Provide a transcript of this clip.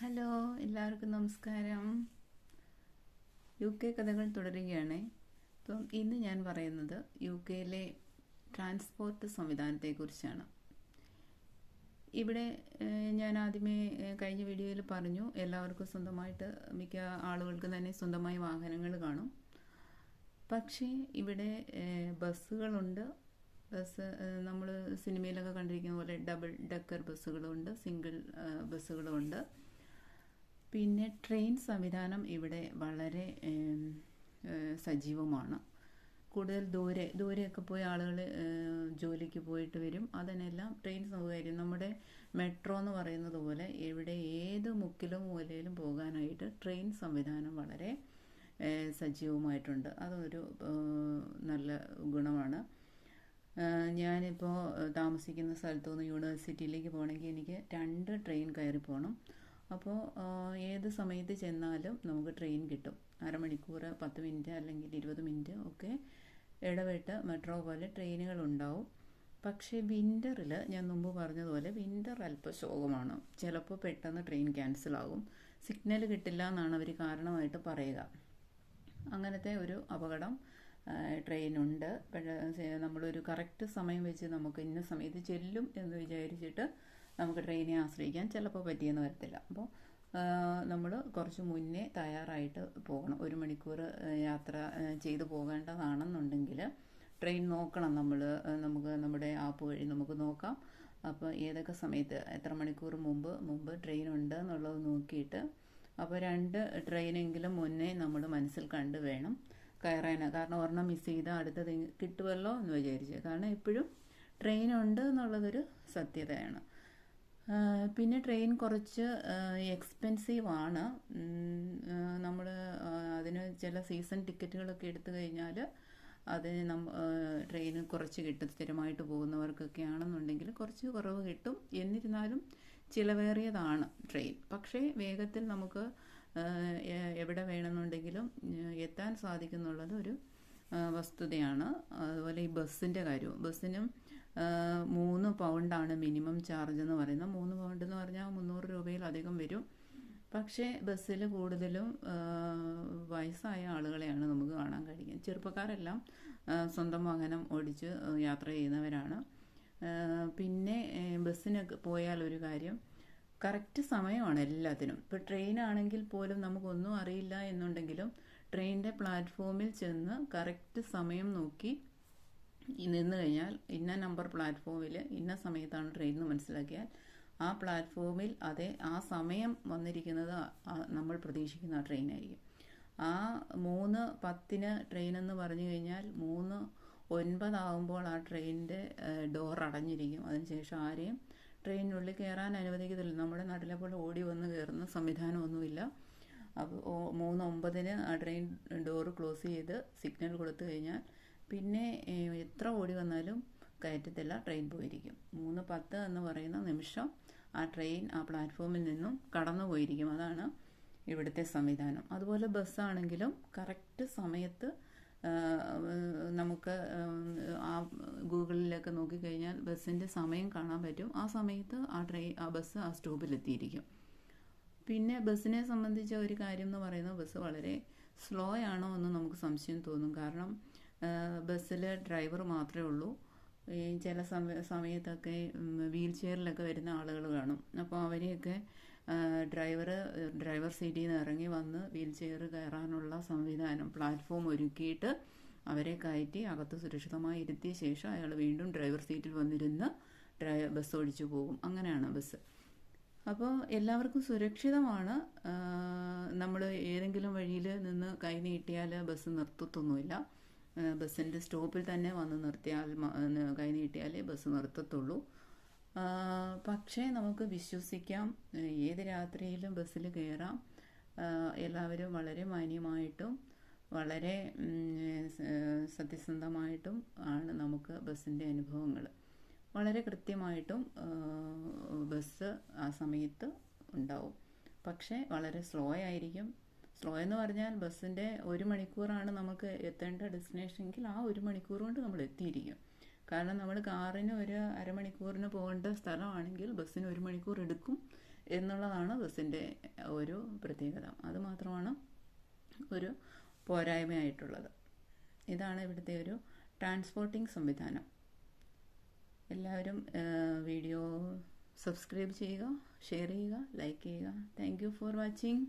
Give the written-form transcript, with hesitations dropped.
Hello, എല്ലാവർക്കും നമസ്കാരം. UK കഥകൾ തുടരുകയാണ്. അപ്പം ഇന്ന് ഞാൻ പറയുന്നത് UK-യിലെ ട്രാൻസ്പോർട്ട് സംവിധാനത്തെക്കുറിച്ചാണ്. ഇവിടെ ഞാൻ ആദ്യമേ കഴിഞ്ഞ വീഡിയോയിൽ പറഞ്ഞു, എല്ലാവർക്കും സ്വന്തമായിട്ട് മിക്ക ആളുകൾക്ക് തന്നെ സ്വന്തമായി വാഹനങ്ങൾ കാണും. പക്ഷേ ഇവിടെ ബസ്സുകളുണ്ട്. ബസ് നമ്മൾ സിനിമയിലൊക്കെ കണ്ടിരിക്കുന്ന പോലെ ഡബിൾ ഡെക്കർ ബസ്സുകളുണ്ട്, സിംഗിൾ ബസ്സുകളുമുണ്ട്. പിന്നെ ട്രെയിൻ സംവിധാനം ഇവിടെ വളരെ സജീവമാണ്. കൂടുതൽ ദൂരെയൊക്കെ പോയി ആളുകൾ ജോലിക്ക് പോയിട്ട് വരും. അതിനെല്ലാം ട്രെയിൻ സൗകര്യം, നമ്മുടെ മെട്രോ എന്ന് പറയുന്നത് പോലെ ഇവിടെ ഏത് മുക്കിലും മൂലയിലും പോകാനായിട്ട് ട്രെയിൻ സംവിധാനം വളരെ സജീവമായിട്ടുണ്ട്. അതൊരു നല്ല ഗുണമാണ്. ഞാനിപ്പോൾ താമസിക്കുന്ന സ്ഥലത്തു നിന്ന് യൂണിവേഴ്സിറ്റിയിലേക്ക് പോകണമെങ്കിൽ എനിക്ക് 2 ട്രെയിൻ കയറി പോകണം. അപ്പോൾ ഏത് സമയത്ത് ചെന്നാലും നമുക്ക് ട്രെയിൻ കിട്ടും. അരമണിക്കൂർ, 10 മിനിറ്റ് അല്ലെങ്കിൽ 20 മിനിറ്റ് ഒക്കെ ഇടവിട്ട് മെട്രോ പോലെ ട്രെയിനുകളുണ്ടാവും. പക്ഷേ വിൻ്ററിൽ ഞാൻ മുമ്പ് പറഞ്ഞതുപോലെ വിൻ്റർ അല്പം ശോകമാണ്. ചിലപ്പോൾ പെട്ടെന്ന് ട്രെയിൻ ക്യാൻസലാകും. സിഗ്നൽ കിട്ടില്ല എന്നാണ് അവർ കാരണമായിട്ട് പറയുക. അങ്ങനത്തെ ഒരു അപകടം ട്രെയിനുണ്ട്. നമ്മളൊരു കറക്റ്റ് സമയം വെച്ച് നമുക്ക് ഇന്ന സമയത്ത് ചെല്ലും എന്ന് വിചാരിച്ചിട്ട് നമുക്ക് ട്രെയിനെ ആശ്രയിക്കാൻ ചിലപ്പോൾ പറ്റിയെന്ന് വരത്തില്ല. അപ്പോൾ നമ്മൾ കുറച്ച് മുന്നേ തയ്യാറായിട്ട് പോകണം. 1 മണിക്കൂർ യാത്ര ചെയ്ത് പോകേണ്ടതാണെന്നുണ്ടെങ്കിൽ ട്രെയിൻ നോക്കണം. നമുക്ക് നമ്മുടെ ആപ്പ് വഴി നമുക്ക് നോക്കാം. അപ്പോൾ ഏതൊക്കെ സമയത്ത് എത്ര മണിക്കൂർ മുമ്പ് ട്രെയിൻ ഉണ്ട് എന്നുള്ളത് നോക്കിയിട്ട്, അപ്പോൾ 2 ട്രെയിനെങ്കിലും മുന്നേ നമ്മൾ മനസ്സിൽ കണ്ട് വേണം കയറാൻ. കാരണം ഒരെണ്ണം മിസ് ചെയ്താൽ അടുത്തത് കിട്ടുമല്ലോ എന്ന് വിചാരിച്ച്. കാരണം എപ്പോഴും ട്രെയിൻ ഉണ്ട് എന്നുള്ളതൊരു സത്യതയാണ്. പിന്നെ ട്രെയിൻ കുറച്ച് എക്സ്പെൻസീവാണ്. നമ്മൾ അതിന് ചില സീസൺ ടിക്കറ്റുകളൊക്കെ എടുത്തു കഴിഞ്ഞാൽ അതിന് ട്രെയിന് കുറച്ച് കിട്ടും. സ്ഥിരമായിട്ട് പോകുന്നവർക്കൊക്കെ ആണെന്നുണ്ടെങ്കിൽ കുറച്ച് കുറവ് കിട്ടും. എന്നിരുന്നാലും ചിലവേറിയതാണ് ട്രെയിൻ. പക്ഷേ വേഗത്തിൽ നമുക്ക് എവിടെ വേണമെന്നുണ്ടെങ്കിലും എത്താൻ സാധിക്കുന്നുള്ളത് ഒരു വസ്തുതയാണ്. അതുപോലെ ഈ ബസ്സിൻ്റെ കാര്യവും, ബസ്സിനും 3 പൗണ്ടാണ് മിനിമം ചാർജ് എന്ന് പറയുന്നത്. 3 പൗണ്ട് എന്ന് പറഞ്ഞാൽ 300 രൂപയിലധികം വരും. പക്ഷേ ബസ്സിൽ കൂടുതലും വയസ്സായ ആളുകളെയാണ് നമുക്ക് കാണാൻ കഴിയുന്നത്. ചെറുപ്പക്കാരെല്ലാം സ്വന്തം വാഹനം ഓടിച്ച് യാത്ര ചെയ്യുന്നവരാണ്. പിന്നെ ബസ്സിനൊക്കെ പോയാൽ ഒരു കാര്യം, കറക്റ്റ് സമയമാണ് എല്ലാത്തിനും. ഇപ്പോൾ ട്രെയിനാണെങ്കിൽ പോലും നമുക്കൊന്നും അറിയില്ല എന്നുണ്ടെങ്കിലും ട്രെയിനിൻ്റെ പ്ലാറ്റ്ഫോമിൽ ചെന്ന് കറക്റ്റ് സമയം നോക്കി നിന്ന് കഴിഞ്ഞാൽ ഇന്ന നമ്പർ പ്ലാറ്റ്ഫോമിൽ ഇന്ന സമയത്താണ് ട്രെയിൻ എന്ന് മനസ്സിലാക്കിയാൽ ആ പ്ലാറ്റ്ഫോമിൽ ആ സമയം വന്നിരിക്കുന്നത് നമ്മൾ പ്രതീക്ഷിക്കുന്ന ആ ട്രെയിനായിരിക്കും. ആ 3:10 ട്രെയിൻ എന്ന് പറഞ്ഞു കഴിഞ്ഞാൽ 3:09 ആകുമ്പോൾ ആ ട്രെയിനിൻ്റെ ഡോർ അടഞ്ഞിരിക്കും. അതിനുശേഷം ആരെയും ട്രെയിനിനുള്ളിൽ കയറാൻ അനുവദിക്കത്തില്ല. നമ്മുടെ നാട്ടിലെ പോലെ ഓടി വന്ന് കയറുന്ന സംവിധാനമൊന്നുമില്ല. അപ്പോൾ 3:09 ആ ട്രെയിൻ ഡോറ് ക്ലോസ് ചെയ്ത് സിഗ്നൽ കൊടുത്തു കഴിഞ്ഞാൽ പിന്നെ എത്ര ഓടി വന്നാലും കയറ്റത്തില്ല, ട്രെയിൻ പോയിരിക്കും. 3:10 എന്ന് പറയുന്ന നിമിഷം ആ ട്രെയിൻ ആ പ്ലാറ്റ്ഫോമിൽ നിന്നും കടന്നു പോയിരിക്കും. അതാണ് ഇവിടുത്തെ സംവിധാനം. അതുപോലെ ബസ്സാണെങ്കിലും കറക്റ്റ് സമയത്ത് നമുക്ക് ആ ഗൂഗിളിലൊക്കെ നോക്കിക്കഴിഞ്ഞാൽ ബസ്സിൻ്റെ സമയം കാണാൻ പറ്റും. ആ സമയത്ത് ആ ബസ് ആ സ്റ്റോപ്പിലെത്തിയിരിക്കും. പിന്നെ ബസ്സിനെ സംബന്ധിച്ച ഒരു കാര്യം എന്ന് പറയുന്നത്, ബസ് വളരെ സ്ലോ ആണോ എന്ന് നമുക്ക് സംശയം തോന്നും. കാരണം ബസ്സിൽ ഡ്രൈവർ മാത്രമേ ഉള്ളൂ. ചില സമയത്തൊക്കെ വീൽ ചെയറിലൊക്കെ വരുന്ന ആളുകൾ കാണും. അപ്പോൾ അവരെയൊക്കെ ഡ്രൈവർ സീറ്റിൽ നിന്ന് ഇറങ്ങി വന്ന് വീൽ ചെയർ കയറാനുള്ള സംവിധാനം പ്ലാറ്റ്ഫോം ഒരുക്കിയിട്ട് അവരെ കയറ്റി അകത്ത് സുരക്ഷിതമായി ഇരുത്തിയ ശേഷം അയാൾ വീണ്ടും ഡ്രൈവർ സീറ്റിൽ വന്നിരുന്ന് ബസ് ഓടിച്ചു പോകും. അങ്ങനെയാണ് ബസ്. അപ്പോൾ എല്ലാവർക്കും സുരക്ഷിതമാണ്. നമ്മൾ ഏതെങ്കിലും വഴിയിൽ നിന്ന് കൈ നീട്ടിയാൽ ബസ് നിർത്തത്തൊന്നുമില്ല. ബസ്സിൻ്റെ സ്റ്റോപ്പിൽ തന്നെ വന്ന് നിർത്തിയാൽ കൈ നീട്ടിയാലേ ബസ് നിർത്തത്തുള്ളൂ. പക്ഷേ നമുക്ക് വിശ്വസിക്കാം, ഏത് രാത്രിയിലും ബസ്സിൽ കയറാം. എല്ലാവരും വളരെ മാന്യമായിട്ടും വളരെ സത്യസന്ധമായിട്ടും ആണ് നമുക്ക് ബസ്സിൻ്റെ അനുഭവങ്ങൾ. വളരെ കൃത്യമായിട്ടും ബസ് ആ സമയത്ത് ഉണ്ടാവും. പക്ഷേ വളരെ സ്ലോ ആയിരിക്കും. സ്ലോ എന്ന് പറഞ്ഞാൽ ബസ്സിൻ്റെ 1 മണിക്കൂറാണ് നമുക്ക് എത്തേണ്ട ഡെസ്റ്റിനേഷൻ എങ്കിൽ ആ 1 മണിക്കൂർ കൊണ്ട് നമ്മൾ എത്തിയിരിക്കും. കാരണം നമ്മൾ കാറിന് ഒരു അരമണിക്കൂറിന് പോകേണ്ട സ്ഥലമാണെങ്കിൽ ബസ്സിന് 1 മണിക്കൂർ എടുക്കും എന്നുള്ളതാണ് ബസ്സിൻ്റെ ഒരു പ്രത്യേകത. അതുമാത്രമാണ് ഒരു പോരായ്മയായിട്ടുള്ളത്. ഇതാണ് ഇവിടുത്തെ ഒരു ട്രാൻസ്പോർട്ടിംഗ് സംവിധാനം. എല്ലാവരും വീഡിയോ സബ്സ്ക്രൈബ് ചെയ്യുക, ഷെയർ ചെയ്യുക, ലൈക്ക് ചെയ്യുക. Thank you for watching.